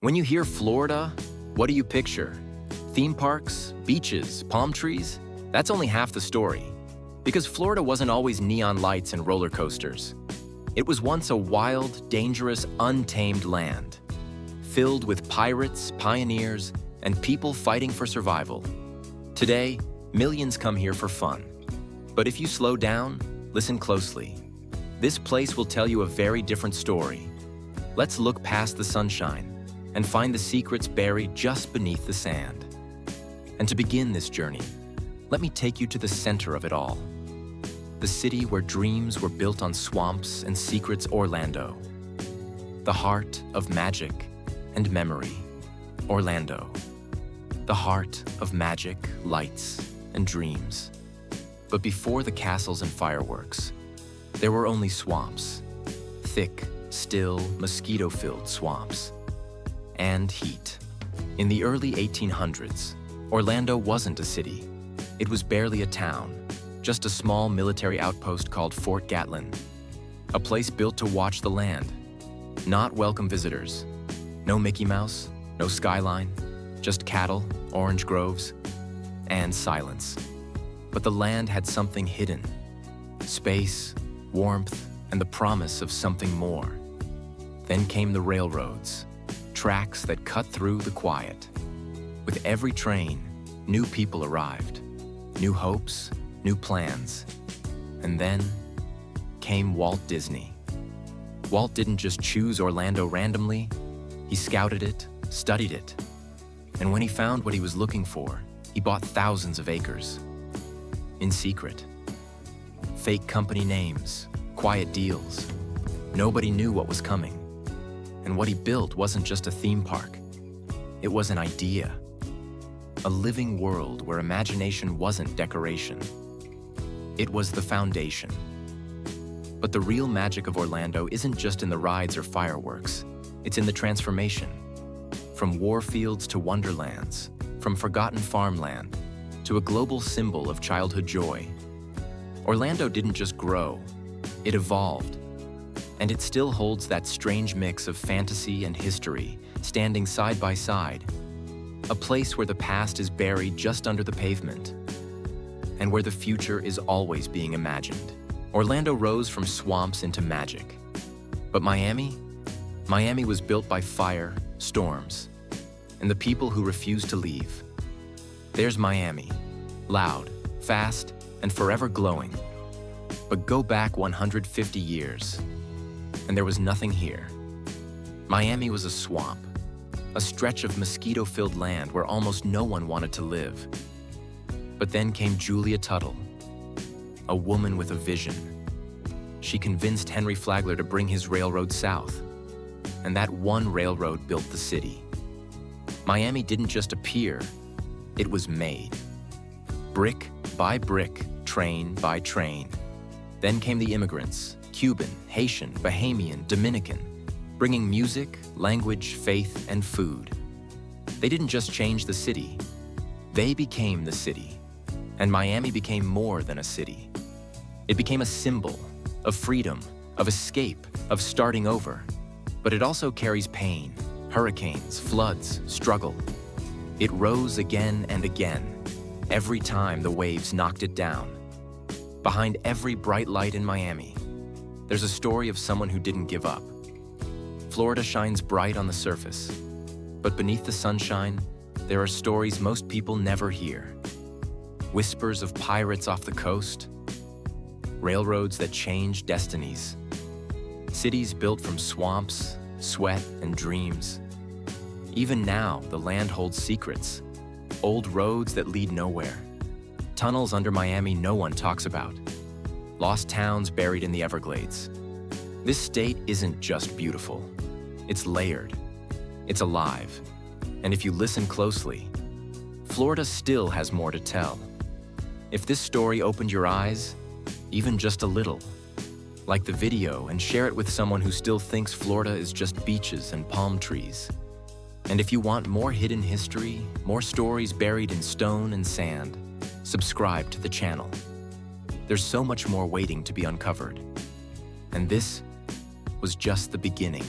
When you hear Florida, what do you picture? Theme parks, beaches, palm trees? That's only half the story. Because Florida wasn't always neon lights and roller coasters. It was once a wild, dangerous, untamed land, filled with pirates, pioneers, and people fighting for survival. Today, millions come here for fun. But if you slow down, listen closely. This place will tell you a very different story. Let's look past the sunshine and find the secrets buried just beneath the sand. And to begin this journey, let me take you to the center of it all. The city where dreams were built on swamps and secrets, Orlando. The heart of magic and memory, Orlando. The heart of magic, lights, and dreams. But before the castles and fireworks, there were only swamps. Thick, still, mosquito-filled swamps. And heat. In the early 1800s, Orlando wasn't a city. It was barely a town, just a small military outpost called Fort Gatlin. A place built to watch the land. Not welcome visitors. No Mickey Mouse, no skyline, just cattle, orange groves, and silence. But the land had something hidden. Space, warmth, and the promise of something more. Then came the railroads, tracks that cut through the quiet. With every train, new people arrived, new hopes, new plans. And then came Walt Disney. Walt didn't just choose Orlando randomly, he scouted it, studied it. And when he found what he was looking for, he bought thousands of acres. In secret. Fake company names, quiet deals. Nobody knew what was coming. And what he built wasn't just a theme park. It was an idea. A living world where imagination wasn't decoration. It was the foundation. But the real magic of Orlando isn't just in the rides or fireworks. It's in the transformation. From war fields to wonderlands, from forgotten farmland to a global symbol of childhood joy. Orlando didn't just grow, it evolved. And it still holds that strange mix of fantasy and history, standing side by side. A place where the past is buried just under the pavement, and where the future is always being imagined. Orlando rose from swamps into magic. But Miami? Miami was built by fire, storms, and the people who refused to leave. There's Miami, loud, fast, and forever glowing. But go back 150 years, and there was nothing here. Miami was a swamp, a stretch of mosquito-filled land where almost no one wanted to live. But then came Julia Tuttle, a woman with a vision. She convinced Henry Flagler to bring his railroad south, and that one railroad built the city. Miami didn't just appear, it was made. Brick by brick, train by train. Then came the immigrants, Cuban, Haitian, Bahamian, Dominican, bringing music, language, faith, and food. They didn't just change the city, they became the city. And Miami became more than a city. It became a symbol of freedom, of escape, of starting over. But it also carries pain, hurricanes, floods, struggle. It rose again and again, every time the waves knocked it down. Behind every bright light in Miami, there's a story of someone who didn't give up. Florida shines bright on the surface, but beneath the sunshine, there are stories most people never hear. Whispers of pirates off the coast, railroads that change destinies, cities built from swamps, sweat, and dreams. Even now, the land holds secrets, old roads that lead nowhere, tunnels under Miami no one talks about, lost towns buried in the Everglades. This state isn't just beautiful, it's layered, it's alive. And if you listen closely, Florida still has more to tell. If this story opened your eyes, even just a little, like the video and share it with someone who still thinks Florida is just beaches and palm trees. And if you want more hidden history, more stories buried in stone and sand, subscribe to the channel. There's so much more waiting to be uncovered. And this was just the beginning.